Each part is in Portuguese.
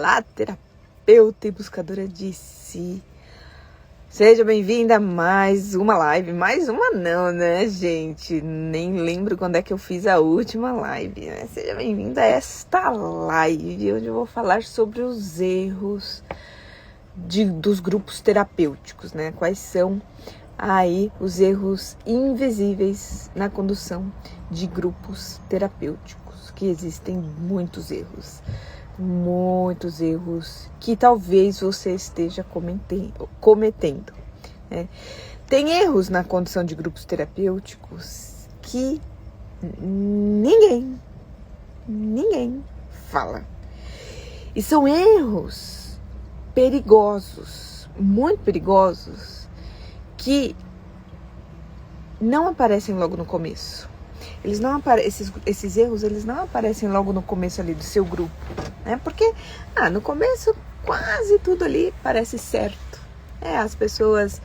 Olá, terapeuta e buscadora de si. Seja bem-vinda a mais uma live. Mais uma não, né, gente? Nem lembro quando é que eu fiz a última live, né? Seja bem-vinda a esta live, onde eu vou falar sobre os erros dos grupos terapêuticos, né? Quais são aí os erros invisíveis na condução de grupos terapêuticos, que existem muitos erros que talvez você esteja cometendo, né? Tem erros na condução de grupos terapêuticos que ninguém fala. E são erros perigosos, muito perigosos, que não aparecem logo no começo. Esses erros, eles não aparecem logo no começo ali do seu grupo, né? Porque no começo quase tudo ali parece certo. As pessoas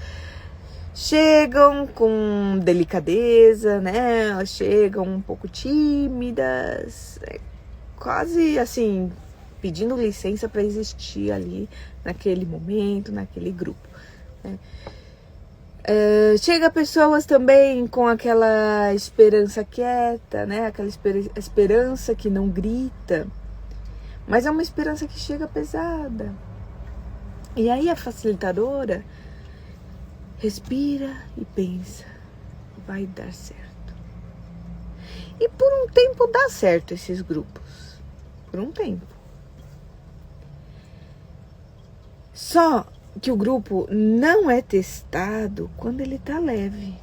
chegam com delicadeza, né? Chegam um pouco tímidas, quase assim, pedindo licença para existir ali naquele momento, naquele grupo, né? Chega pessoas também com aquela esperança quieta, né? Aquela esperança que não grita, mas é uma esperança que chega pesada. E aí a facilitadora respira e pensa, vai dar certo. E por um tempo dá certo esses grupos, por um tempo. Só que o grupo não é testado quando ele está leve.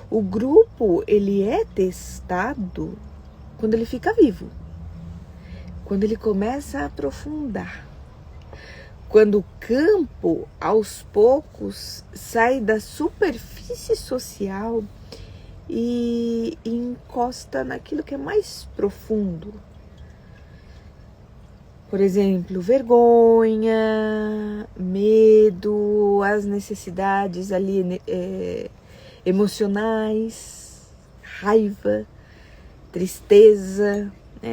O grupo, ele é testado quando ele fica vivo. Quando ele começa a aprofundar. Quando o campo, aos poucos, sai da superfície social e encosta naquilo que é mais profundo. Por exemplo, vergonha, medo, as necessidades ali emocionais, raiva, tristeza,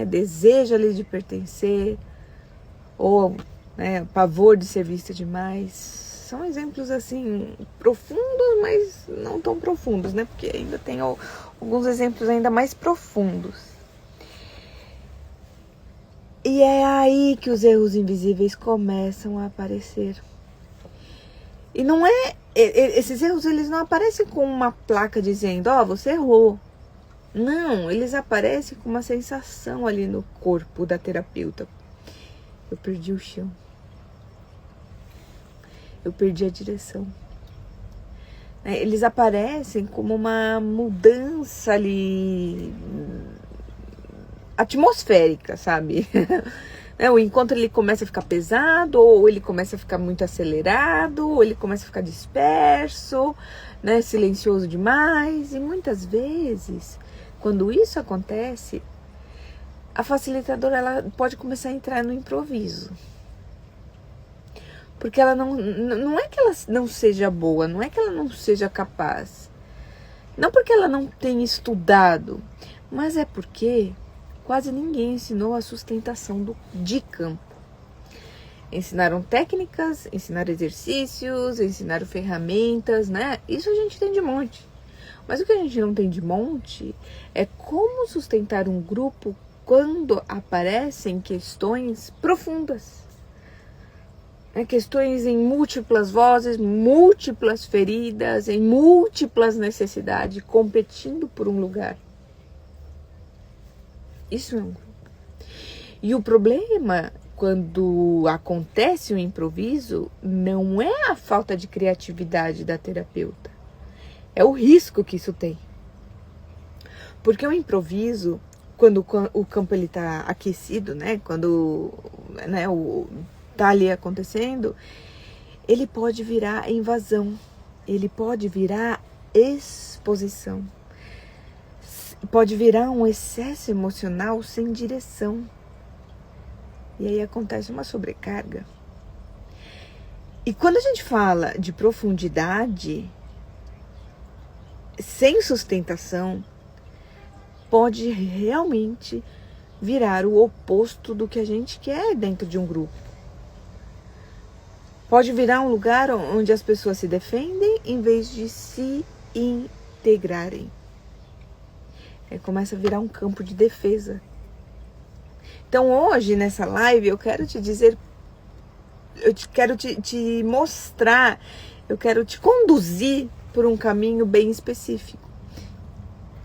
desejo ali de pertencer, ou pavor de ser vista demais. São exemplos assim profundos, mas não tão profundos, né? Porque ainda tem alguns exemplos ainda mais profundos. E é aí que os erros invisíveis começam a aparecer. E não esses erros, eles não aparecem com uma placa dizendo, você errou. Não, eles aparecem com uma sensação ali no corpo da terapeuta. Eu perdi o chão. Eu perdi a direção. Eles aparecem como uma mudança ali atmosférica, sabe? O encontro ele começa a ficar pesado, ou ele começa a ficar muito acelerado, ou ele começa a ficar disperso, né? Silencioso demais. E muitas vezes, quando isso acontece, a facilitadora ela pode começar a entrar no improviso. Porque ela não é que ela não seja boa, não é que ela não seja capaz. Não porque ela não tenha estudado, mas é porque quase ninguém ensinou a sustentação de campo. Ensinaram técnicas, ensinaram exercícios, ensinaram ferramentas, né? Isso a gente tem de monte. Mas o que a gente não tem de monte é como sustentar um grupo quando aparecem questões profundas. Questões em múltiplas vozes, múltiplas feridas, em múltiplas necessidades, competindo por um lugar. Isso é um grupo. E o problema, quando acontece o improviso, não é a falta de criatividade da terapeuta. É o risco que isso tem. Porque o improviso, quando o campo está aquecido, né? Quando está ali acontecendo, ele pode virar invasão. Ele pode virar exposição. Pode virar um excesso emocional sem direção. E aí acontece uma sobrecarga. E quando a gente fala de profundidade, sem sustentação, pode realmente virar o oposto do que a gente quer dentro de um grupo. Pode virar um lugar onde as pessoas se defendem em vez de se integrarem. Começa a virar um campo de defesa. Então hoje, nessa live, eu quero te dizer, quero te mostrar, eu quero te conduzir por um caminho bem específico.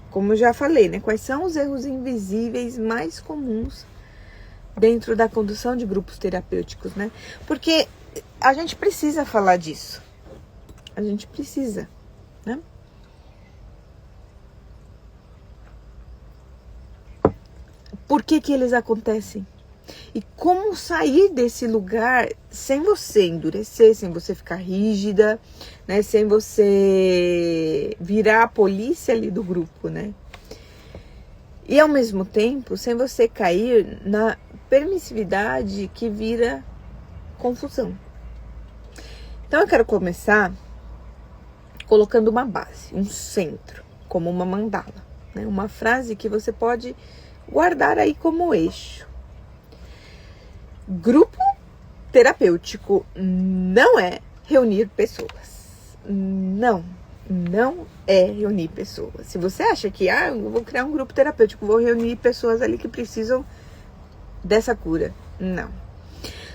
Como eu já falei, né? Quais são os erros invisíveis mais comuns dentro da condução de grupos terapêuticos, né? Porque a gente precisa falar disso. A gente precisa, né? Por que eles acontecem? E como sair desse lugar sem você endurecer, sem você ficar rígida, né? Sem você virar a polícia ali do grupo, né? E ao mesmo tempo, sem você cair na permissividade que vira confusão. Então eu quero começar colocando uma base, um centro, como uma mandala, né? Uma frase que você pode guardar aí como eixo. Grupo terapêutico não é reunir pessoas. Não é reunir pessoas. Se você acha que eu vou criar um grupo terapêutico, vou reunir pessoas ali que precisam dessa cura. Não.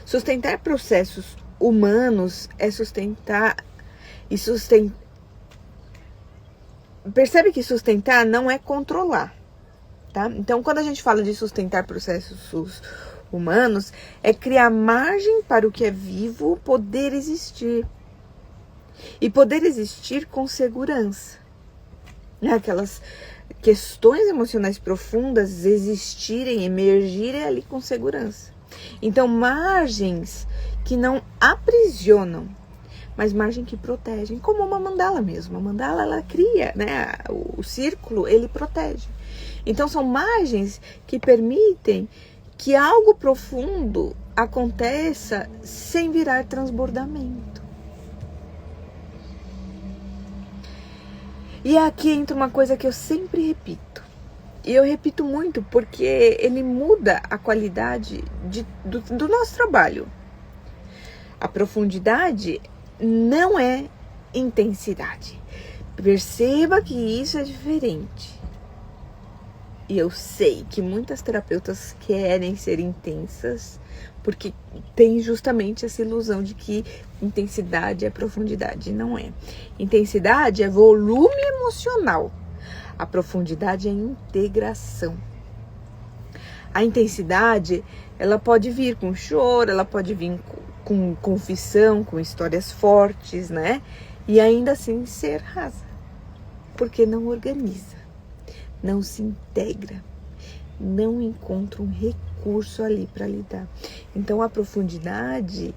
Sustentar processos humanos é sustentar e sustentar. Percebe que sustentar não é controlar, tá? Então, quando a gente fala de sustentar processos humanos, é criar margem para o que é vivo poder existir. E poder existir com segurança. Aquelas questões emocionais profundas existirem, emergirem ali com segurança. Então, margens que não aprisionam, mas margem que protegem, como uma mandala mesmo. A mandala, ela cria, né? O círculo, ele protege. Então, são margens que permitem que algo profundo aconteça sem virar transbordamento. E aqui entra uma coisa que eu sempre repito. E eu repito muito porque ele muda a qualidade do nosso trabalho. A profundidade não é intensidade. Perceba que isso é diferente. E eu sei que muitas terapeutas querem ser intensas porque tem justamente essa ilusão de que intensidade é profundidade. Não é. Intensidade é volume emocional. A profundidade é integração. A intensidade, ela pode vir com choro, ela pode vir com confissão, com histórias fortes, né? E ainda assim ser rasa. Porque não organiza. Não se integra, não encontra um recurso ali para lidar. Então a profundidade,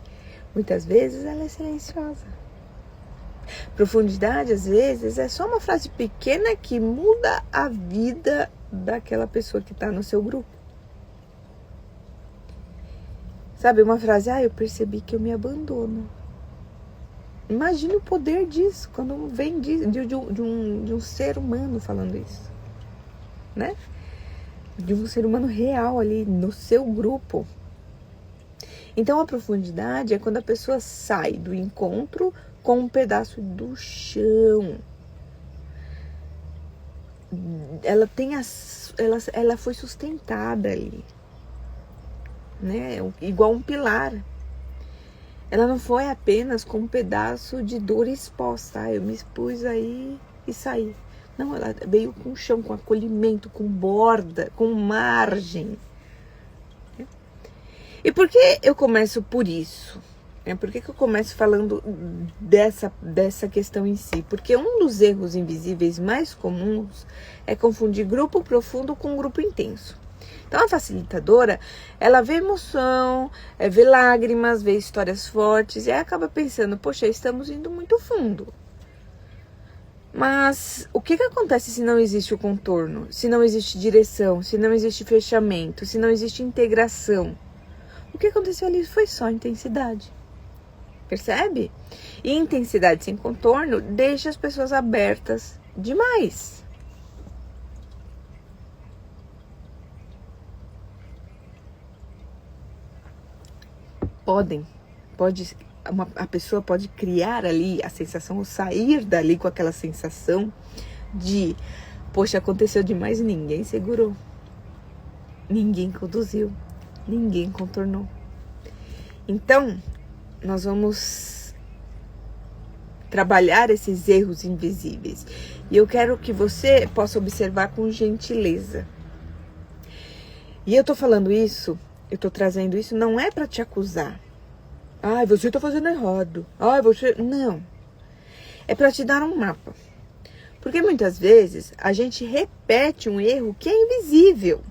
muitas vezes, ela é silenciosa. Profundidade, às vezes, é só uma frase pequena que muda a vida daquela pessoa que está no seu grupo. Sabe, uma frase, eu percebi que eu me abandono. Imagine o poder disso, quando vem de um ser humano falando isso. Né? De um ser humano real ali no seu grupo. Então a profundidade é quando a pessoa sai do encontro com um pedaço do chão. Ela ela foi sustentada ali, né? Igual um pilar. Ela não foi apenas com um pedaço de dor exposta. Eu me expus aí e saí. Não, ela veio com chão, com acolhimento, com borda, com margem. E por que eu começo por isso? Por que eu começo falando dessa questão em si? Porque um dos erros invisíveis mais comuns é confundir grupo profundo com grupo intenso. Então a facilitadora, ela vê emoção, vê lágrimas, vê histórias fortes e aí acaba pensando, poxa, estamos indo muito fundo. Mas o que acontece se não existe o contorno? Se não existe direção? Se não existe fechamento? Se não existe integração? O que aconteceu ali foi só intensidade. Percebe? E intensidade sem contorno deixa as pessoas abertas demais. a pessoa pode criar ali a sensação, ou sair dali com aquela sensação de, poxa, aconteceu demais e ninguém segurou, ninguém conduziu, ninguém contornou. Então, nós vamos trabalhar esses erros invisíveis. E eu quero que você possa observar com gentileza. E eu tô falando isso, eu tô trazendo isso, não é para te acusar. Ai, você tá fazendo errado. Ai, você... Não. É para te dar um mapa. Porque muitas vezes a gente repete um erro que é invisível.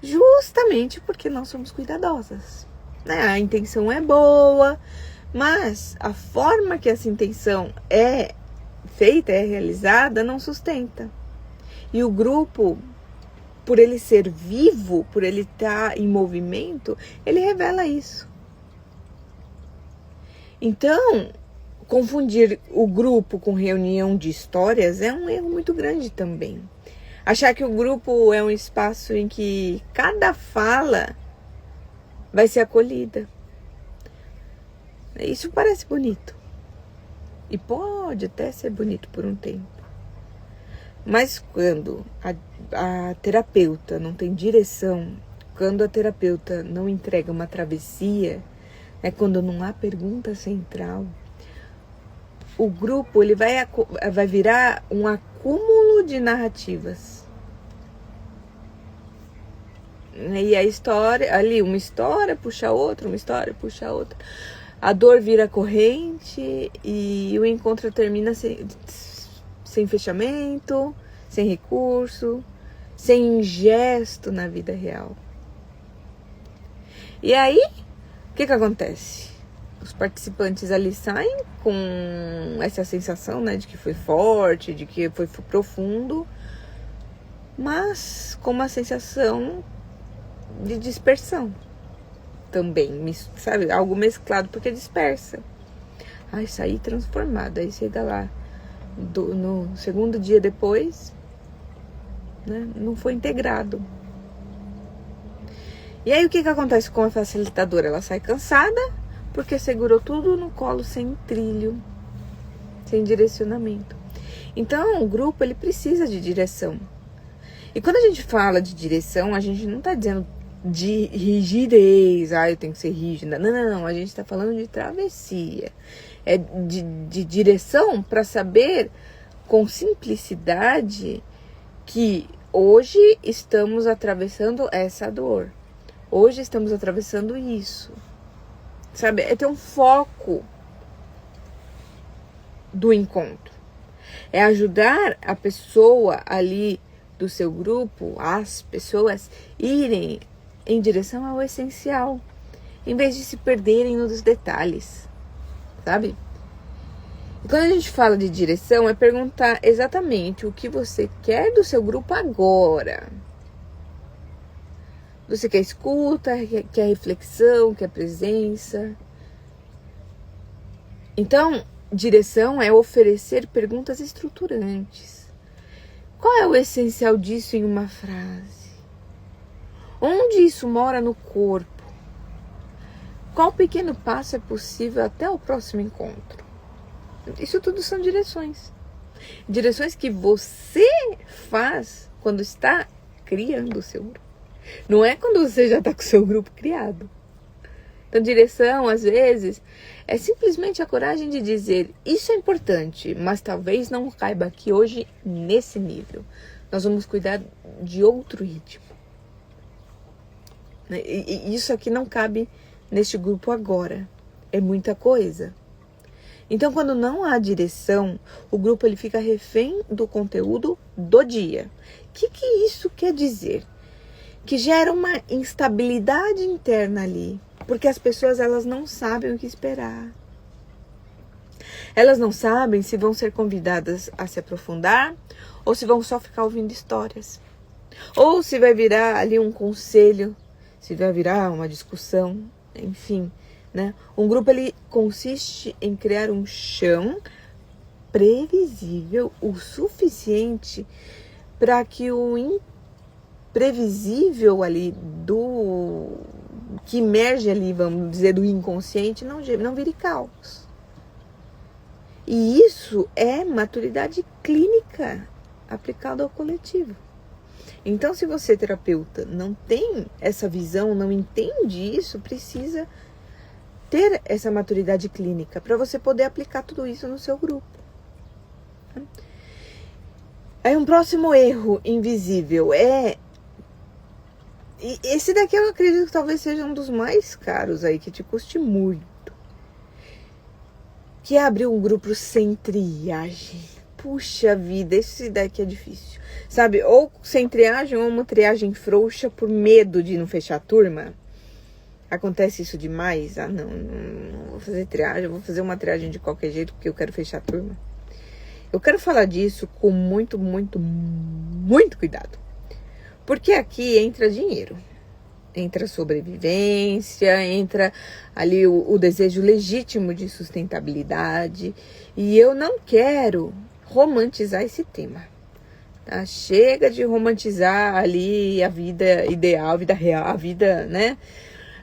Justamente porque nós somos cuidadosas. Né? A intenção é boa, mas a forma que essa intenção é feita, é realizada, não sustenta. E o grupo, por ele ser vivo, por ele estar em movimento, ele revela isso. Então, confundir o grupo com reunião de histórias é um erro muito grande também. Achar que o grupo é um espaço em que cada fala vai ser acolhida. Isso parece bonito. E pode até ser bonito por um tempo. Mas quando a terapeuta não tem direção, quando a terapeuta não entrega uma travessia, quando não há pergunta central, o grupo ele vai virar um acúmulo de narrativas. E a história, ali uma história puxa outra, uma história puxa outra. A dor vira corrente e o encontro termina sem fechamento, sem recurso, sem gesto na vida real. E aí, o que acontece? Os participantes ali saem com essa sensação, né, de que foi forte, de que foi profundo, mas com uma sensação de dispersão também, sabe? Algo mesclado, porque dispersa. Ai, saí transformada. Aí chega lá, no segundo dia depois, né, não foi integrado. E aí o que acontece com a facilitadora? Ela sai cansada, porque segurou tudo no colo sem trilho, sem direcionamento. Então, o grupo, ele precisa de direção. E quando a gente fala de direção, a gente não está dizendo de rigidez, eu tenho que ser rígida. Não, a gente está falando de travessia. É de direção para saber com simplicidade que hoje estamos atravessando essa dor. Hoje estamos atravessando isso. Sabe? É ter um foco do encontro. É ajudar a pessoa ali do seu grupo, as pessoas, irem em direção ao essencial, em vez de se perderem nos detalhes, sabe? E quando a gente fala de direção, é perguntar exatamente o que você quer do seu grupo agora. Você quer escuta, quer reflexão, quer presença. Então, direção é oferecer perguntas estruturantes. Qual é o essencial disso em uma frase? Onde isso mora no corpo? Qual pequeno passo é possível até o próximo encontro? Isso tudo são direções. Direções que você faz quando está criando o seu grupo. Não é quando você já está com o seu grupo criado. Então, direção, às vezes, é simplesmente a coragem de dizer: isso é importante, mas talvez não caiba aqui hoje nesse nível. Nós vamos cuidar de outro ritmo. E isso aqui não cabe neste grupo agora. É muita coisa. Então, quando não há direção, o grupo ele fica refém do conteúdo do dia. O que isso quer dizer? Que gera uma instabilidade interna ali. Porque as pessoas, elas não sabem o que esperar. Elas não sabem se vão ser convidadas a se aprofundar ou se vão só ficar ouvindo histórias. Ou se vai virar ali um conselho, se vai virar uma discussão, enfim, né? Um grupo, ele consiste em criar um chão previsível o suficiente para que o imprevisível ali que emerge ali, vamos dizer, do inconsciente, não vire caos. E isso é maturidade clínica aplicada ao coletivo. Então, se você, terapeuta, não tem essa visão, não entende isso, precisa ter essa maturidade clínica para você poder aplicar tudo isso no seu grupo. Aí um próximo erro invisível e esse daqui eu acredito que talvez seja um dos mais caros aí, que te custe muito, que é abrir um grupo sem triagem. Puxa vida, esse daqui é difícil, sabe? Ou sem triagem, ou uma triagem frouxa por medo de não fechar a turma. Acontece isso demais. Não vou fazer triagem, vou fazer uma triagem de qualquer jeito porque eu quero fechar a turma. Eu quero falar disso com muito, muito, muito cuidado. Porque aqui entra dinheiro, entra sobrevivência, entra ali o desejo legítimo de sustentabilidade. E eu não quero romantizar esse tema, tá? Chega de romantizar ali a vida ideal, a vida real, a vida, né?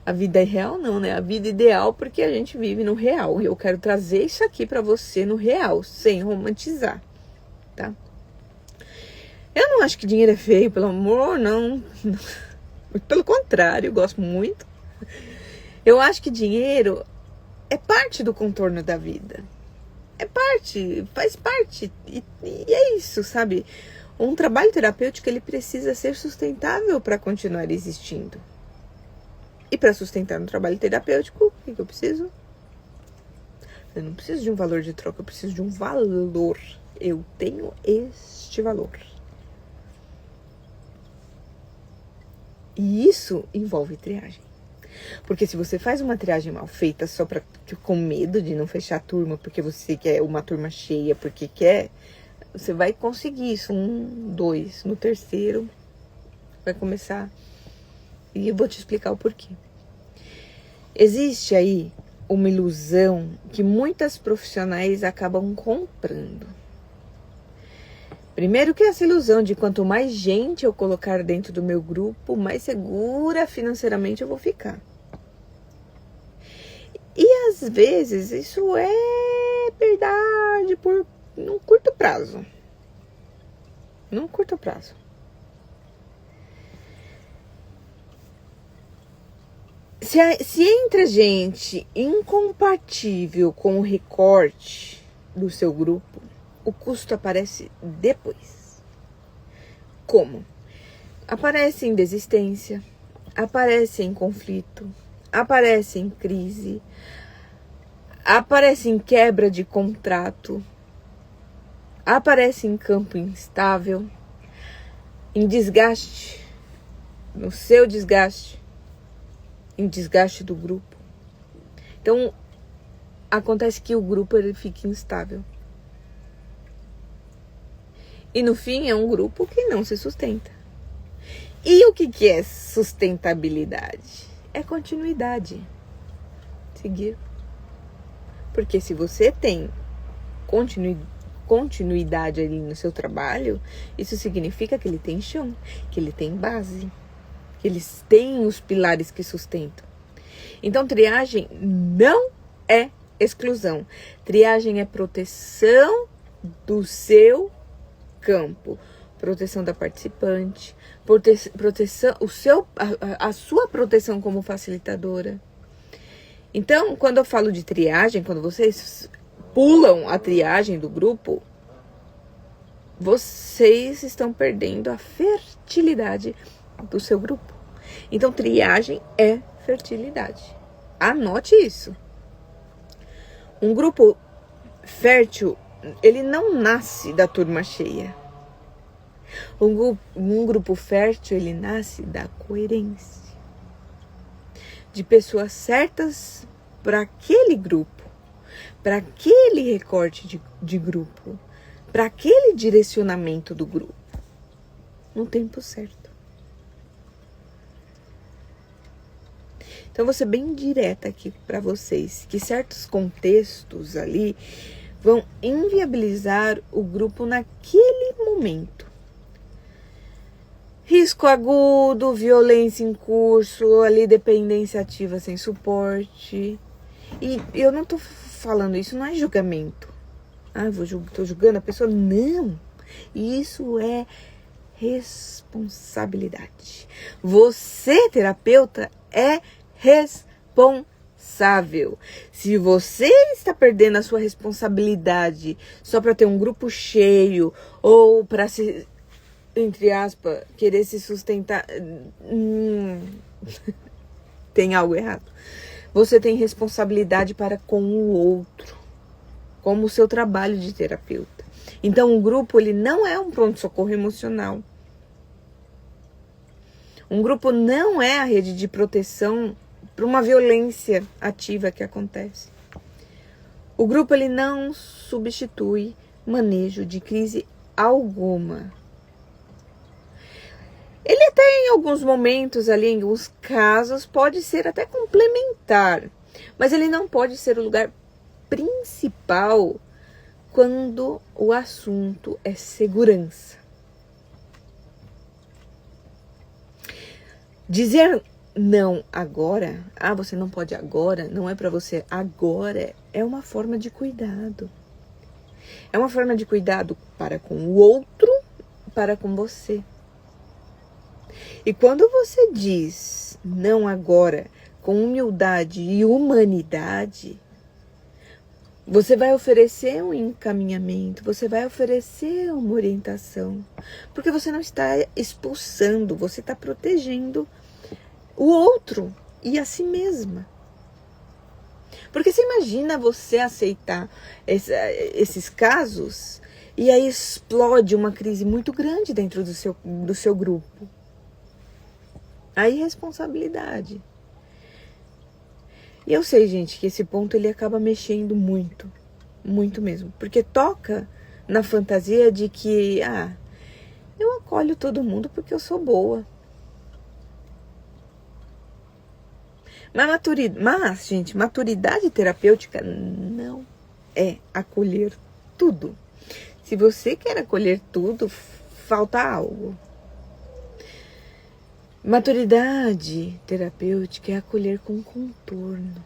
A vida real não, né? A vida ideal, porque a gente vive no real. E eu quero trazer isso aqui pra você no real, sem romantizar, tá? Eu não acho que dinheiro é feio, pelo amor, não. Pelo contrário, eu gosto muito. Eu acho que dinheiro é parte do contorno da vida. É parte, faz parte. E é isso, sabe? Um trabalho terapêutico, ele precisa ser sustentável para continuar existindo. E para sustentar um trabalho terapêutico, o que eu preciso? Eu não preciso de um valor de troca, eu preciso de um valor. Eu tenho este valor. E isso envolve triagem. Porque se você faz uma triagem mal feita só com medo de não fechar a turma, porque você quer uma turma cheia, porque quer, você vai conseguir isso, 1, 2, no terceiro vai começar. E eu vou te explicar o porquê. Existe aí uma ilusão que muitas profissionais acabam comprando. Primeiro que essa ilusão de quanto mais gente eu colocar dentro do meu grupo, mais segura financeiramente eu vou ficar. E às vezes isso é verdade num curto prazo. Num curto prazo. Se entra gente incompatível com o recorte do seu grupo, o custo aparece depois. Como? Aparece em desistência, aparece em conflito, aparece em crise, aparece em quebra de contrato, aparece em campo instável, em desgaste, no seu desgaste, em desgaste do grupo. Então, acontece que o grupo ele fica instável. E no fim é um grupo que não se sustenta. E o que é sustentabilidade? É continuidade. Seguir. Porque se você tem continuidade ali no seu trabalho, isso significa que ele tem chão, que ele tem base, que eles têm os pilares que sustentam. Então, triagem não é exclusão. Triagem é proteção do seu campo, proteção da participante, proteção, a sua proteção como facilitadora. Então, quando eu falo de triagem, quando vocês pulam a triagem do grupo, vocês estão perdendo a fertilidade do seu grupo. Então, triagem é fertilidade. Anote isso. Um grupo fértil, ele não nasce da turma cheia. Um grupo fértil, ele nasce da coerência. De pessoas certas para aquele grupo, para aquele recorte de grupo, para aquele direcionamento do grupo, no tempo certo. Então, vou ser bem direta aqui para vocês, que certos contextos ali vão inviabilizar o grupo naquele momento. risco agudo, violência em curso, ali dependência ativa sem suporte. E eu não tô falando isso, não é julgamento. Ah, tô julgando a pessoa. Não, isso é responsabilidade. Você, terapeuta, é responsável. Se você está perdendo a sua responsabilidade só para ter um grupo cheio ou para se, entre aspas, querer se sustentar, tem algo errado. Você tem responsabilidade para com o outro, como o seu trabalho de terapeuta. Então, o grupo, ele não é um pronto-socorro emocional. Um grupo não é a rede de proteção para uma violência ativa que acontece. O grupo, ele não substitui manejo de crise alguma. Ele até em alguns momentos ali, em alguns casos, pode ser até complementar, mas ele não pode ser o lugar principal quando o assunto é segurança. Dizer não agora, você não pode agora, não é para você agora, é uma forma de cuidado. É uma forma de cuidado para com o outro, para com você. E quando você diz não agora, com humildade e humanidade, você vai oferecer um encaminhamento, você vai oferecer uma orientação, porque você não está expulsando, você está protegendo o outro e a si mesma. Porque você imagina você aceitar esses casos e aí explode uma crise muito grande dentro do seu grupo. A irresponsabilidade. E eu sei, gente, que esse ponto ele acaba mexendo muito, muito mesmo. Porque toca na fantasia de que, eu acolho todo mundo porque eu sou boa. Mas, gente, maturidade terapêutica não é acolher tudo. Se você quer acolher tudo, falta algo. Maturidade terapêutica é acolher com contorno.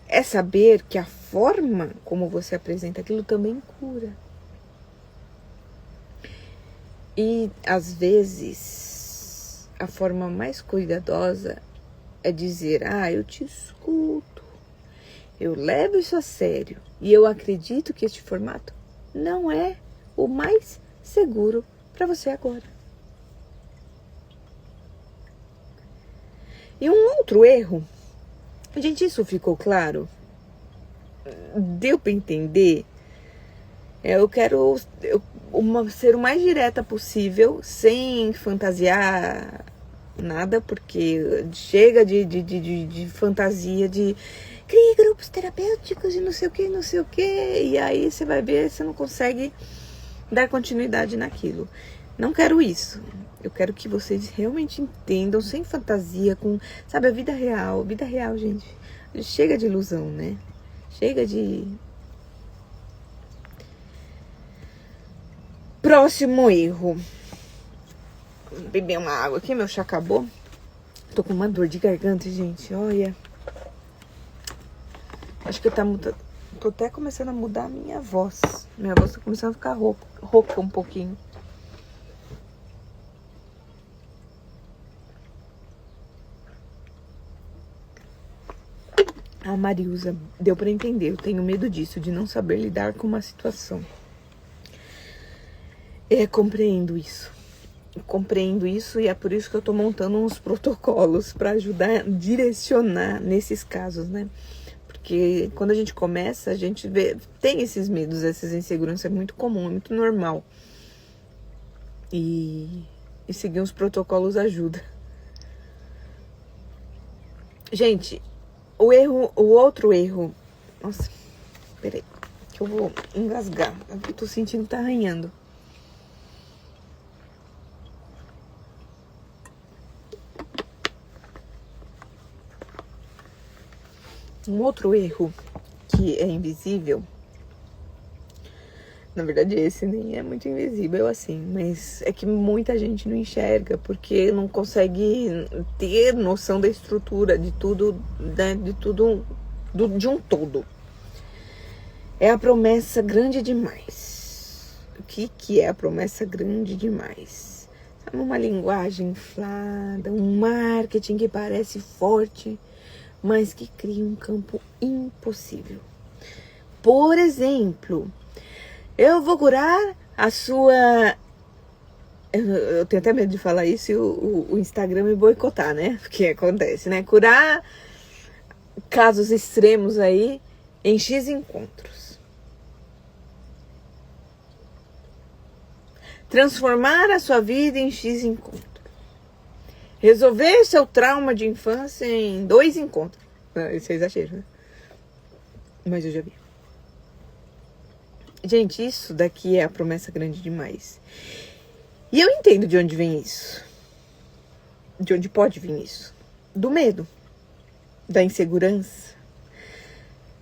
É saber que a forma como você apresenta aquilo também cura. E, às vezes, a forma mais cuidadosa é dizer, eu te escuto, eu levo isso a sério e eu acredito que este formato não é o mais seguro para você agora. E um outro erro, gente, isso ficou claro? Deu para entender? Eu quero ser o mais direta possível, sem fantasiar nada, porque chega de fantasia de crie grupos terapêuticos e não sei o que, e aí você vai ver, você não consegue dar continuidade naquilo. Não quero isso. Eu quero que vocês realmente entendam, sem fantasia, com, sabe, a vida real. Vida real, gente. Chega de ilusão, né? Chega de... Próximo erro. Vou beber uma água aqui, meu chá acabou. Tô com uma dor de garganta, gente. Olha. Acho que tô até começando a mudar a minha voz. Minha voz tá começando a ficar rouca um pouquinho. A Mariusa, deu para entender, eu tenho medo disso, de não saber lidar com uma situação. Compreendo isso e é por isso que eu tô montando uns protocolos para ajudar a direcionar nesses casos, né? Porque quando a gente começa, a gente tem esses medos, essas inseguranças, é muito comum, é muito normal. E seguir uns protocolos ajuda. Gente, o outro erro... Nossa, peraí, que eu vou engasgar. Eu tô sentindo que tá arranhando. Um outro erro que é invisível Na verdade, esse nem é muito invisível assim, mas é que muita gente não enxerga, porque não consegue ter noção da estrutura, de tudo, né, de tudo, de um todo. É a promessa grande demais. O que é a promessa grande demais? É uma linguagem inflada, um marketing que parece forte, mas que cria um campo impossível. Por exemplo, eu vou curar a sua... Eu tenho até medo de falar isso e o Instagram me boicotar, né? Porque acontece, né? Curar casos extremos aí em X encontros. Transformar a sua vida em X encontros. Resolver seu trauma de infância em 2 encontros. Isso é exagero, né? Mas eu já vi. Gente, isso daqui é a promessa grande demais. E eu entendo de onde vem isso. De onde pode vir isso. Do medo. Da insegurança.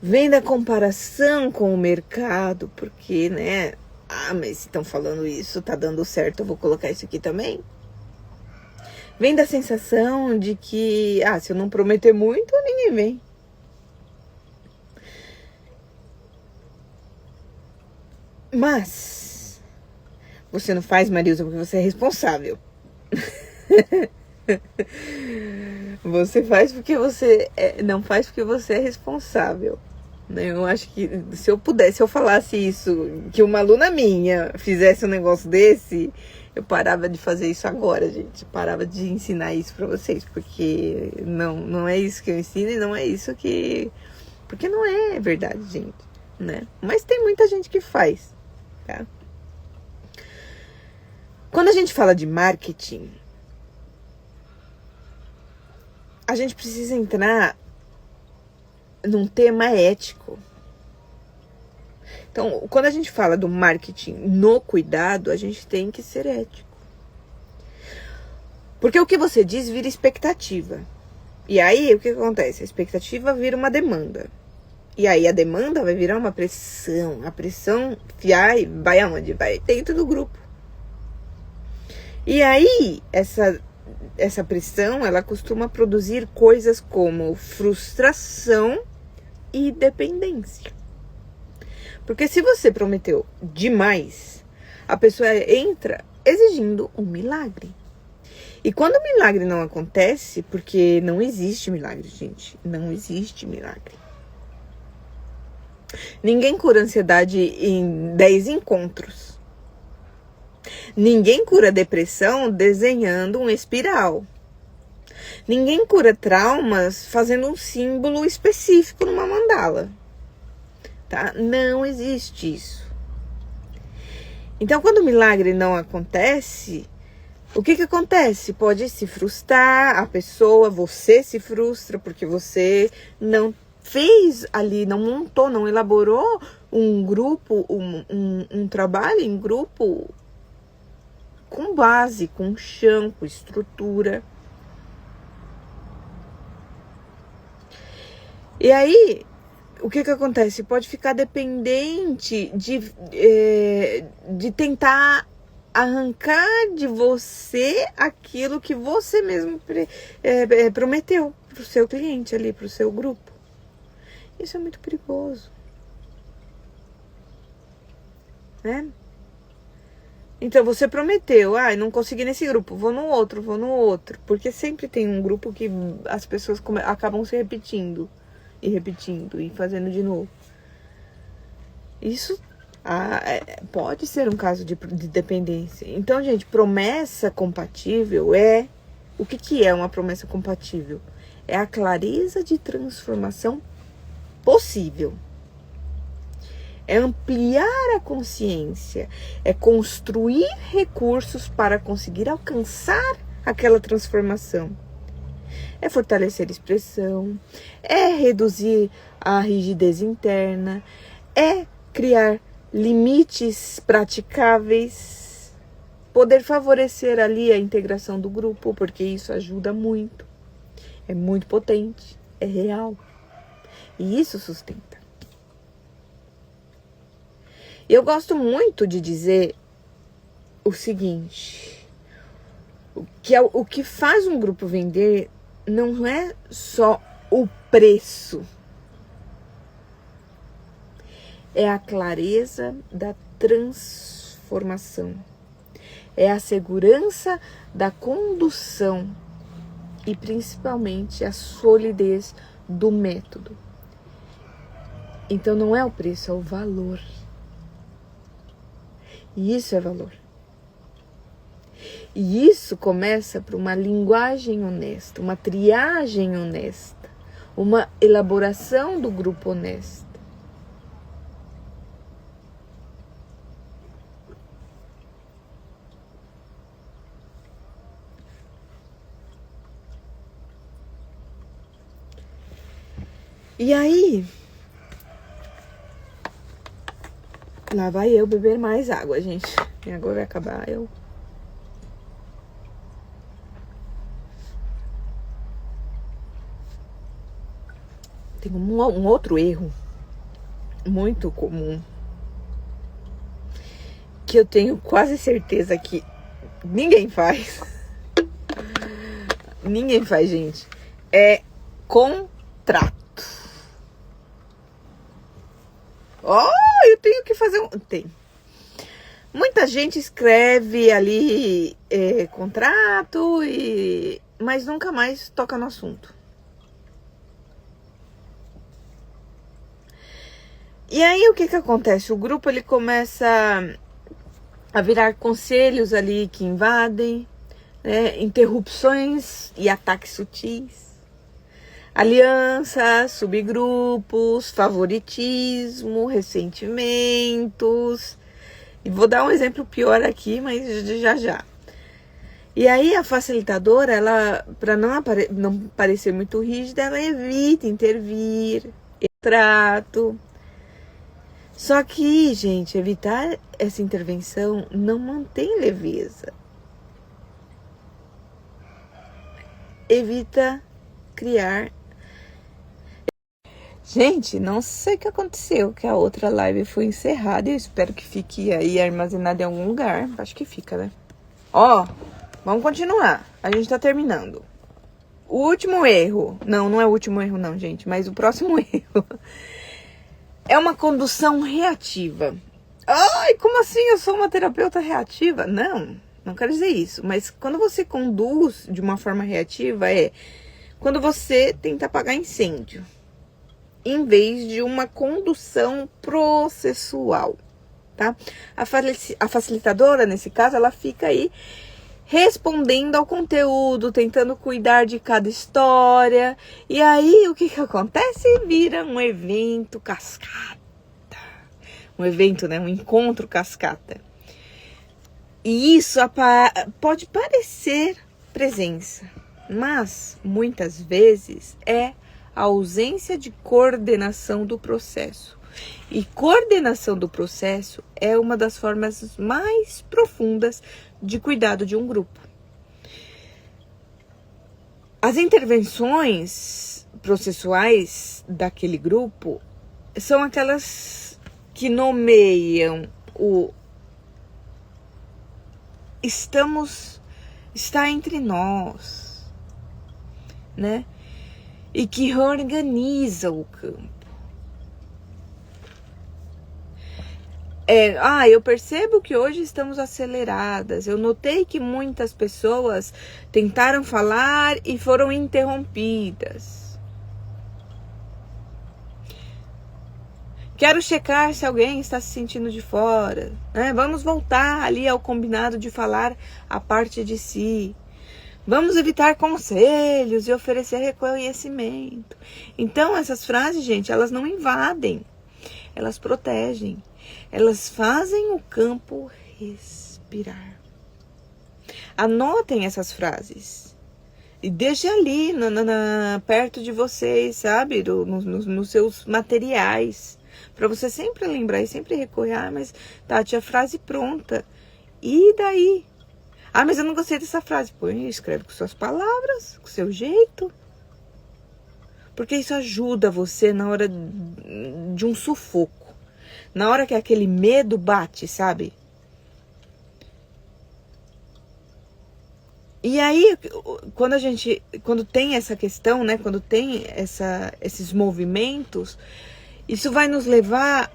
Vem da comparação com o mercado. Porque, né? Ah, mas se estão falando isso, tá dando certo, eu vou colocar isso aqui também. Vem da sensação de que, se eu não prometer muito, ninguém vem. Mas você não faz, Marilza, porque você é responsável. Você faz porque não faz porque você é responsável. Eu acho que se eu falasse isso, que uma aluna minha fizesse um negócio desse, eu parava de fazer isso agora, gente. Parava de ensinar isso pra vocês, porque não é isso que eu ensino e não é isso que... Porque não é verdade, gente, né? Mas tem muita gente que faz, tá? Quando a gente fala de marketing, a gente precisa entrar num tema ético. Então, quando a gente fala do marketing no cuidado, a gente tem que ser ético. Porque o que você diz vira expectativa. E aí, o que acontece? A expectativa vira uma demanda. E aí, a demanda vai virar uma pressão. A pressão vai aonde? Vai dentro do grupo. E aí, essa pressão, ela costuma produzir coisas como frustração e dependência. Porque se você prometeu demais, a pessoa entra exigindo um milagre. E quando o milagre não acontece, porque não existe milagre, gente, não existe milagre. Ninguém cura ansiedade em 10 encontros. Ninguém cura depressão desenhando um espiral. Ninguém cura traumas fazendo um símbolo específico numa mandala. Tá? Não existe isso. Então, quando o milagre não acontece, o que acontece? Pode se frustrar a pessoa, você se frustra porque você não fez ali, não montou, não elaborou um grupo, um trabalho em grupo com base, com chão, com estrutura. E aí, o que acontece? Pode ficar dependente de tentar arrancar de você aquilo que você mesmo prometeu para o seu cliente ali, para o seu grupo. Isso é muito perigoso, né? Então você prometeu, não consegui nesse grupo, vou no outro, porque sempre tem um grupo que as pessoas acabam se repetindo e fazendo de novo. Isso pode ser um caso de dependência. Então, gente, promessa compatível o que é uma promessa compatível? É a clareza de transformação possível. É ampliar a consciência, é construir recursos para conseguir alcançar aquela transformação. É fortalecer a expressão, é reduzir a rigidez interna, é criar limites praticáveis, poder favorecer ali a integração do grupo, porque isso ajuda muito, é muito potente, é real, e isso sustenta. Eu gosto muito de dizer o seguinte, o que faz um grupo vender não é só o preço, é a clareza da transformação, é a segurança da condução e principalmente a solidez do método. Então não é o preço, é o valor. E isso é valor. E isso começa por uma linguagem honesta, uma triagem honesta, uma elaboração do grupo honesta. E aí, lá vai eu beber mais água, gente. E agora vai acabar eu. Tem um outro erro muito comum que eu tenho quase certeza que ninguém faz. Ninguém faz, gente. É contrato. Eu tenho que fazer Tem. Muita gente escreve ali contrato, mas nunca mais toca no assunto. E aí o que acontece? O grupo ele começa a virar conselhos ali que invadem, né? Interrupções e ataques sutis. Alianças, subgrupos, favoritismo, ressentimentos. E vou dar um exemplo pior aqui, mas já. E aí a facilitadora, ela, para não parecer muito rígida, ela evita intervir, trato. Só que, gente, evitar essa intervenção não mantém leveza. Evita criar. Gente, não sei o que aconteceu, que a outra live foi encerrada. Eu espero que fique aí armazenada em algum lugar. Acho que fica, né? Vamos continuar. A gente tá terminando. O último erro. Não é o último erro não, gente. Mas o próximo erro é uma condução reativa. Ai, como assim? Eu sou uma terapeuta reativa? Não quero dizer isso. Mas quando você conduz de uma forma reativa, quando você tenta apagar incêndio, em vez de uma condução processual, tá? A facilitadora, nesse caso, ela fica aí respondendo ao conteúdo, tentando cuidar de cada história. E aí, o que acontece? Vira um evento cascata. Um evento, né? Um encontro cascata. E isso pode parecer presença, mas muitas vezes é a ausência de coordenação do processo. E coordenação do processo é uma das formas mais profundas de cuidado de um grupo. As intervenções processuais daquele grupo são aquelas que nomeiam o está entre nós, né? E que reorganiza o campo. Eu percebo que hoje estamos aceleradas. Eu notei que muitas pessoas tentaram falar e foram interrompidas. Quero checar se alguém está se sentindo de fora, né? Vamos voltar ali ao combinado de falar a parte de si. Vamos evitar conselhos e oferecer reconhecimento. Então, essas frases, gente, elas não invadem. Elas protegem. Elas fazem o campo respirar. Anotem essas frases. E deixe ali, perto de vocês, sabe? Nos seus materiais. Para você sempre lembrar e sempre recorrer. Mas, Tati, a frase pronta. E daí? Mas eu não gostei dessa frase. Põe, escreve com suas palavras, com seu jeito. Porque isso ajuda você na hora de um sufoco. Na hora que aquele medo bate, sabe? E aí, quando tem essa questão, né? Quando tem esses movimentos, isso vai nos levar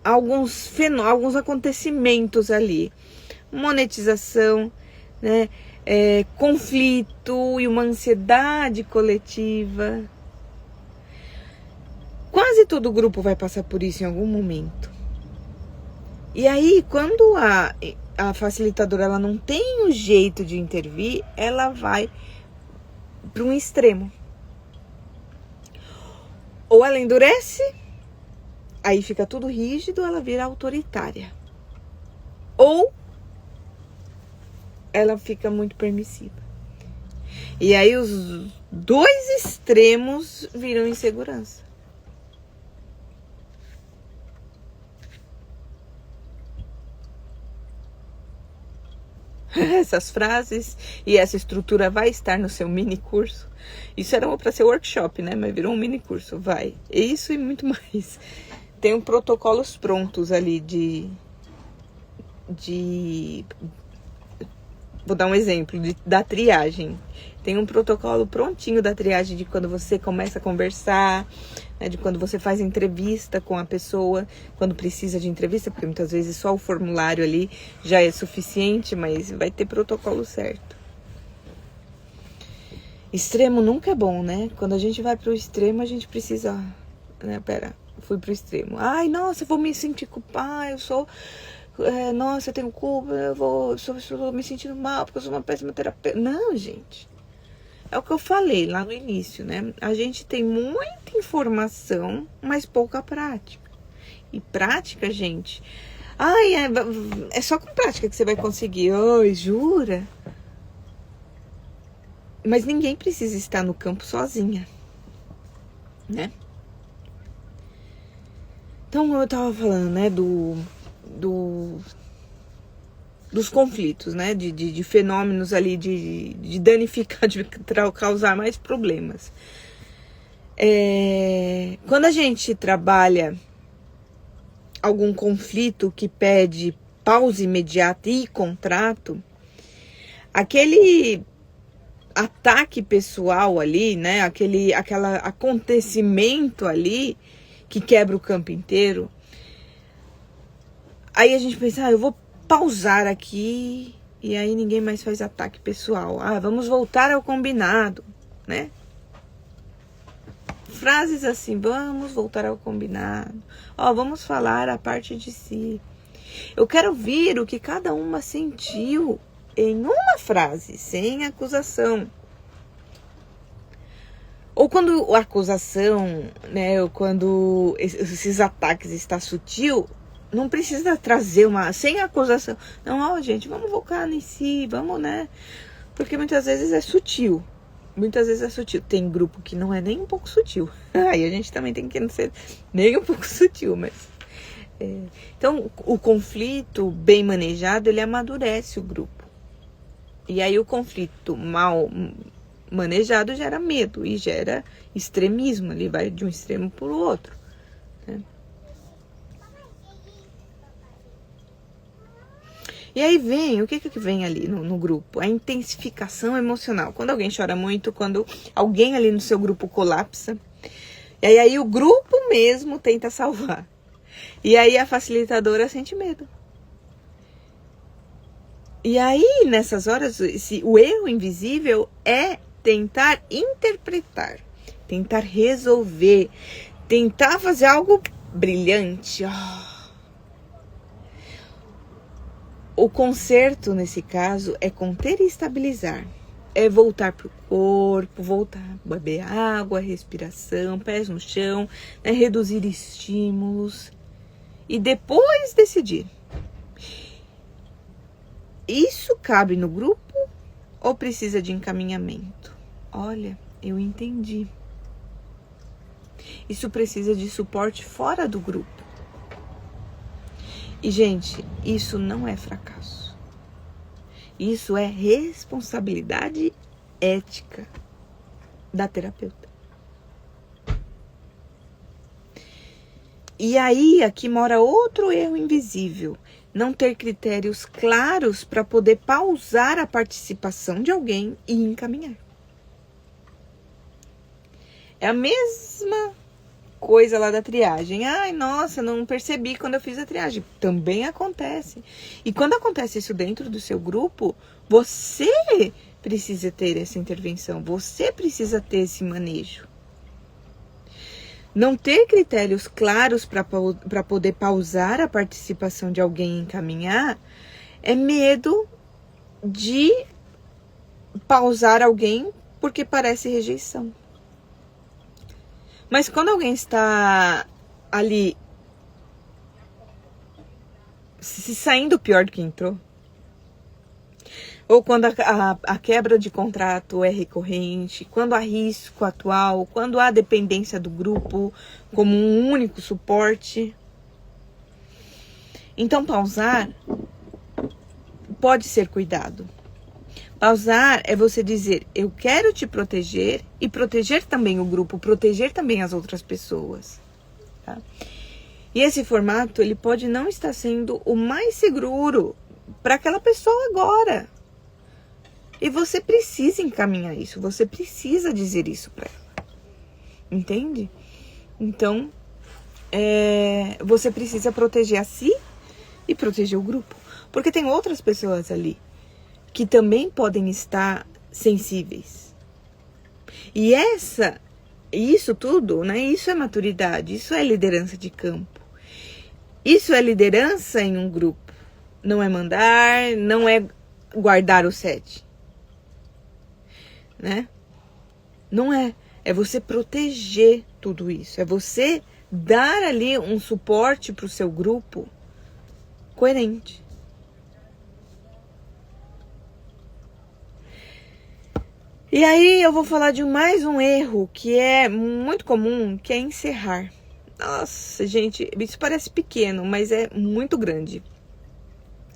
a alguns acontecimentos ali. Monetização, né? Conflito e uma ansiedade coletiva. Quase todo grupo vai passar por isso em algum momento. E aí, quando a facilitadora ela não tem o jeito de intervir, ela vai para um extremo. Ou ela endurece, aí fica tudo rígido, ela vira autoritária. Ou ela fica muito permissiva. E aí os dois extremos viram insegurança. Essas frases e essa estrutura vai estar no seu mini curso. Isso era para ser workshop, né? Mas virou um mini curso. Vai. Isso e muito mais. Tem protocolos prontos ali vou dar um exemplo da triagem. Tem um protocolo prontinho da triagem de quando você começa a conversar, né, de quando você faz entrevista com a pessoa, quando precisa de entrevista, porque muitas vezes só o formulário ali já é suficiente, mas vai ter protocolo certo. Extremo nunca é bom, né? Quando a gente vai pro extremo, a gente precisa, né? Fui pro extremo. Ai, nossa, eu vou me sentir culpada, nossa, eu tenho culpa, estou me sentindo mal porque eu sou uma péssima terapeuta. Não, gente. É o que eu falei lá no início, né? A gente tem muita informação, mas pouca prática. E prática, gente... Ai, é só com prática que você vai conseguir. Ai, jura? Mas ninguém precisa estar no campo sozinha, né? Então, como eu tava falando, né, dos conflitos, né, de fenômenos ali, de danificar, de causar mais problemas. Quando a gente trabalha algum conflito que pede pausa imediata e contrato, aquele ataque pessoal ali, né, aquele acontecimento ali que quebra o campo inteiro, aí a gente pensa, eu vou pausar aqui e aí ninguém mais faz ataque pessoal. Vamos voltar ao combinado, né? Frases assim, vamos voltar ao combinado. Vamos falar a parte de si. Eu quero ouvir o que cada uma sentiu em uma frase, sem acusação. Ou quando a acusação, né, ou quando esses ataques está sutil, não precisa trazer sem acusação. Não, gente, vamos focar em si, vamos, né? Porque muitas vezes é sutil. Muitas vezes é sutil. Tem grupo que não é nem um pouco sutil. Aí a gente também tem que não ser nem um pouco sutil, mas... Então, o conflito bem manejado, ele amadurece o grupo. E aí o conflito mal manejado gera medo e gera extremismo. Ele vai de um extremo para o outro, né? E aí vem, o que vem ali no grupo? A intensificação emocional. Quando alguém chora muito, quando alguém ali no seu grupo colapsa, e aí o grupo mesmo tenta salvar. E aí a facilitadora sente medo. E aí, nessas horas, o erro invisível é tentar interpretar, tentar resolver, tentar fazer algo brilhante. O conserto, nesse caso, é conter e estabilizar. É voltar pro corpo, voltar, beber água, respiração, pés no chão, né, reduzir estímulos. E depois decidir. Isso cabe no grupo ou precisa de encaminhamento? Olha, eu entendi. Isso precisa de suporte fora do grupo. E, gente, isso não é fracasso. Isso é responsabilidade ética da terapeuta. E aí, aqui mora outro erro invisível. Não ter critérios claros para poder pausar a participação de alguém e encaminhar. É a mesma coisa lá da triagem. Ai, nossa, não percebi quando eu fiz a triagem. Também acontece. E quando acontece isso dentro do seu grupo, você precisa ter essa intervenção. Você precisa ter esse manejo. Não ter critérios claros para poder pausar a participação de alguém e encaminhar é medo de pausar alguém porque parece rejeição. Mas quando alguém está ali se saindo pior do que entrou, ou quando a quebra de contrato é recorrente, quando há risco atual, quando há dependência do grupo como um único suporte. Então, pausar pode ser cuidado. Pausar é você dizer, eu quero te proteger e proteger também o grupo, proteger também as outras pessoas. Tá? E esse formato, ele pode não estar sendo o mais seguro para aquela pessoa agora. E você precisa encaminhar isso, você precisa dizer isso para ela. Entende? Então, você precisa proteger a si e proteger o grupo. Porque tem outras pessoas ali que também podem estar sensíveis. E isso tudo, né? Isso é maturidade, isso é liderança de campo. Isso é liderança em um grupo. Não é mandar, não é guardar o 7. Né? Não é. É você proteger tudo isso. É você dar ali um suporte para o seu grupo coerente. E aí eu vou falar de mais um erro que é muito comum, que é encerrar. Nossa, gente, isso parece pequeno, mas é muito grande.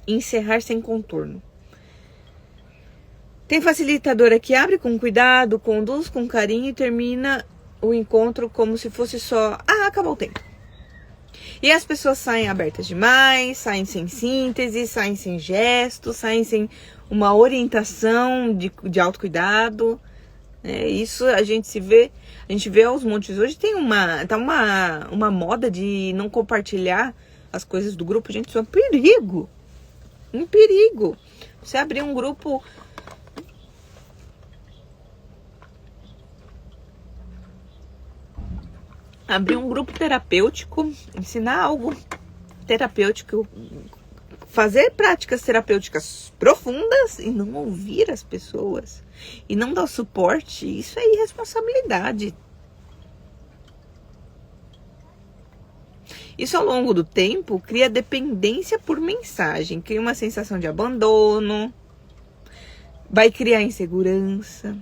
Encerrar sem contorno. Tem facilitadora que abre com cuidado, conduz com carinho e termina o encontro como se fosse só, acabou o tempo. E as pessoas saem abertas demais, saem sem síntese, saem sem gestos, saem sem uma orientação de autocuidado. Isso a gente vê aos montes. Hoje tem uma moda de não compartilhar as coisas do grupo. Gente, isso é um perigo. Um perigo. Você abrir um grupo... Abrir um grupo terapêutico, ensinar algo terapêutico, fazer práticas terapêuticas profundas e não ouvir as pessoas e não dar suporte, isso é irresponsabilidade. Isso ao longo do tempo cria dependência por mensagem, cria uma sensação de abandono, vai criar insegurança,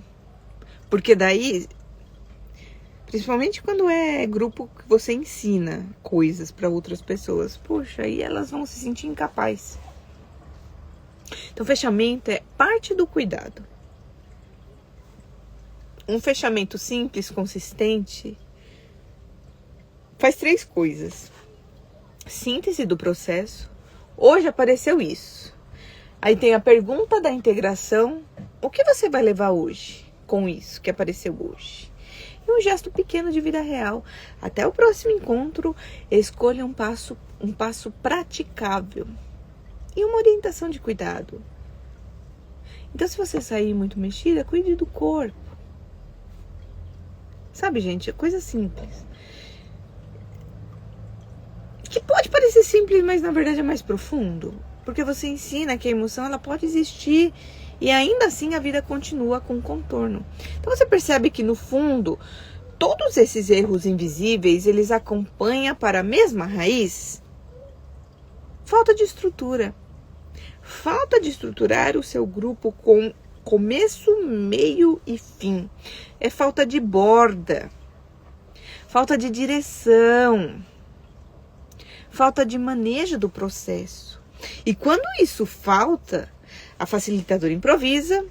porque daí... Principalmente quando é grupo que você ensina coisas para outras pessoas. Poxa, aí elas vão se sentir incapazes. Então, fechamento é parte do cuidado. Um fechamento simples, consistente, faz 3 coisas. Síntese do processo. Hoje apareceu isso. Aí tem a pergunta da integração. O que você vai levar hoje com isso que apareceu hoje? E um gesto pequeno de vida real. Até o próximo encontro, escolha um passo praticável. E uma orientação de cuidado. Então, se você sair muito mexida, cuide do corpo. Sabe, gente? É coisa simples. Que pode parecer simples, mas na verdade é mais profundo. Porque você ensina que a emoção ela pode existir e ainda assim a vida continua com contorno. Então você percebe que no fundo, todos esses erros invisíveis, eles acompanham para a mesma raiz? Falta de estrutura. Falta de estruturar o seu grupo com começo, meio e fim. É falta de borda. Falta de direção. Falta de manejo do processo. E quando isso falta, a facilitadora improvisa,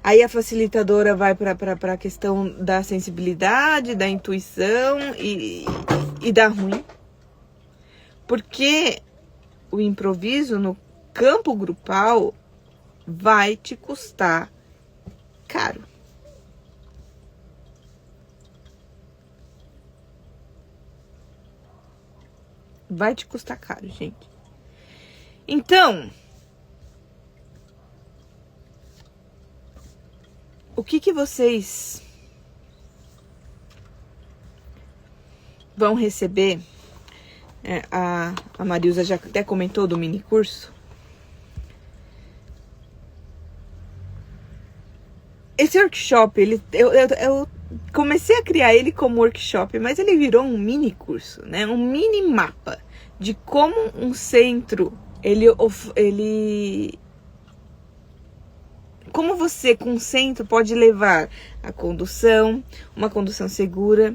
aí a facilitadora vai para a questão da sensibilidade, da intuição e dá ruim. Porque o improviso no campo grupal vai te custar caro. Vai te custar caro, gente. Então, o que vocês vão receber? A Marilza já até comentou do mini curso. Esse workshop, eu comecei a criar ele como workshop, mas ele virou um mini curso, né? Um mini mapa de como um centro, como você com um centro pode levar a condução, uma condução segura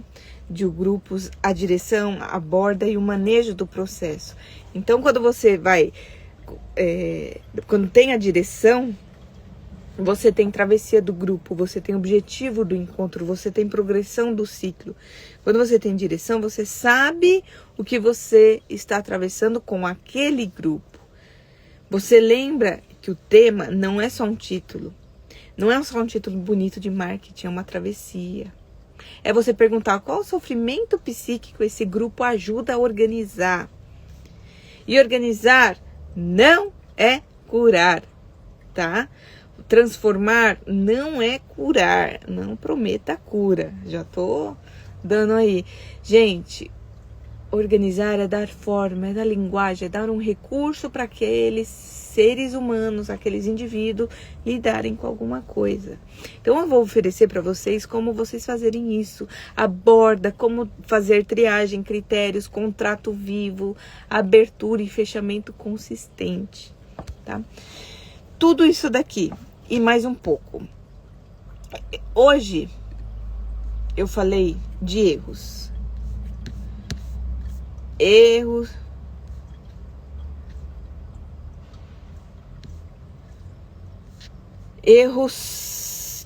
de grupos, a direção, a borda e o manejo do processo. Então, quando você vai, quando tem a direção, você tem travessia do grupo, você tem objetivo do encontro, você tem progressão do ciclo. Quando você tem direção, você sabe o que você está atravessando com aquele grupo. Você lembra que o tema não é só um título. Não é só um título bonito de marketing, é uma travessia. É você perguntar qual o sofrimento psíquico esse grupo ajuda a organizar. E organizar não é curar, tá? Transformar não é curar, não prometa cura. Já tô dando aí. Gente, organizar é dar forma, é dar linguagem, é dar um recurso para aqueles seres humanos, aqueles indivíduos lidarem com alguma coisa. Então eu vou oferecer para vocês como vocês fazerem isso. Aborda como fazer triagem, critérios, contrato vivo, abertura e fechamento consistente, tá? Tudo isso daqui e mais um pouco. Hoje eu falei de erros. Erros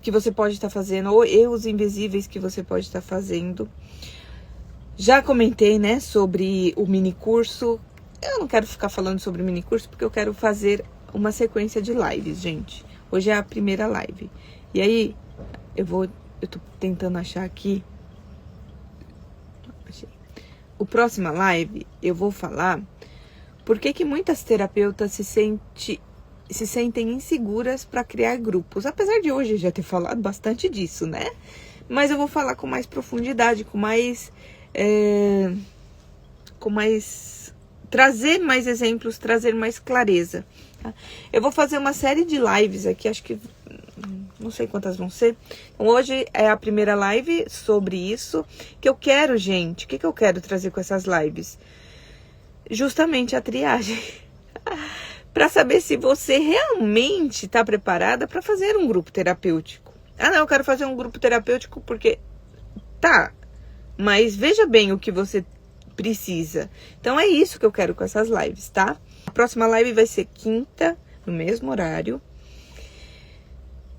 que você pode estar fazendo, ou erros invisíveis que você pode estar fazendo. Já comentei, né, sobre o mini curso. Eu não quero ficar falando sobre o mini curso porque eu quero fazer uma sequência de lives, gente. Hoje é a primeira live. E aí, eu tô tentando achar aqui. Achei. O próxima live, eu vou falar por que muitas terapeutas se sentem inseguras para criar grupos. Apesar de hoje já ter falado bastante disso, né? Mas eu vou falar com mais profundidade, trazer mais exemplos, trazer mais clareza. Tá? Eu vou fazer uma série de lives aqui, acho que não sei quantas vão ser. Então, hoje é a primeira live sobre isso que eu quero, gente. O que eu quero trazer com essas lives? Justamente a triagem. Para saber se você realmente está preparada para fazer um grupo terapêutico. Ah, não, eu quero fazer um grupo terapêutico porque... Tá, mas veja bem o que você precisa. Então é isso que eu quero com essas lives, tá? A próxima live vai ser quinta, no mesmo horário.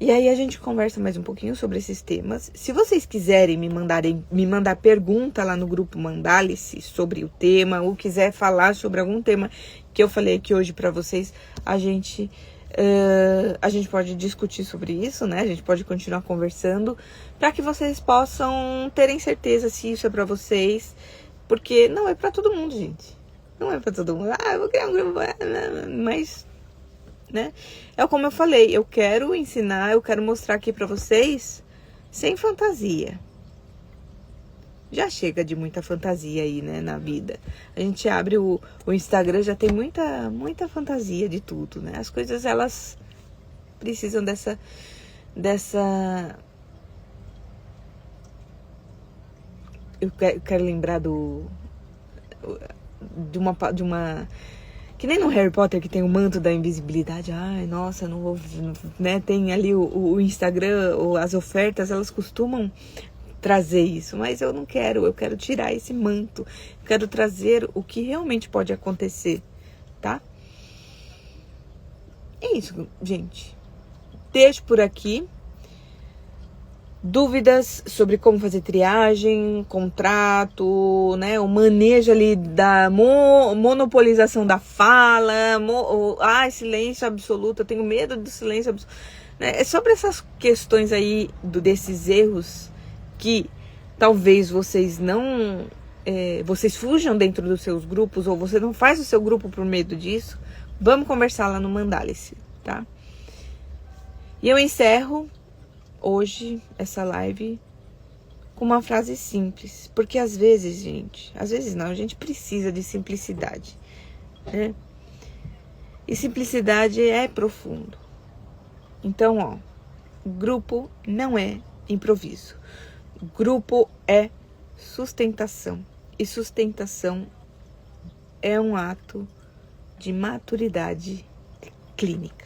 E aí a gente conversa mais um pouquinho sobre esses temas. Se vocês quiserem me mandar pergunta lá no grupo Mandálice sobre o tema, ou quiser falar sobre algum tema que eu falei aqui hoje para vocês, a gente pode discutir sobre isso, né? A gente pode continuar conversando para que vocês possam terem certeza se isso é para vocês, porque não é para todo mundo, gente. Não é para todo mundo. Ah, eu vou criar um grupo, mas, né? É como eu falei, eu quero ensinar, eu quero mostrar aqui para vocês sem fantasia. Já chega de muita fantasia aí, né, na vida. A gente abre o Instagram, já tem muita fantasia de tudo, né? As coisas, elas precisam dessa... Eu quero lembrar de uma... Que nem no Harry Potter, que tem o manto da invisibilidade. Ai, nossa, não vou... Né? Tem ali o Instagram, ou as ofertas, elas costumam trazer isso, mas eu não quero, eu quero tirar esse manto, eu quero trazer o que realmente pode acontecer, tá? É isso, gente. Deixo por aqui. Dúvidas sobre como fazer triagem, contrato, né, o manejo ali da monopolização da fala, silêncio absoluto, eu tenho medo do silêncio absoluto. Né? É sobre essas questões aí, desses erros que talvez vocês não... vocês fujam dentro dos seus grupos, ou você não faz o seu grupo por medo disso. Vamos conversar lá no Mandálice, tá? E eu encerro hoje essa live com uma frase simples, porque às vezes não, a gente precisa de simplicidade, né? E simplicidade é profundo. Então, ó, grupo não é improviso. Grupo é sustentação. E sustentação é um ato de maturidade clínica.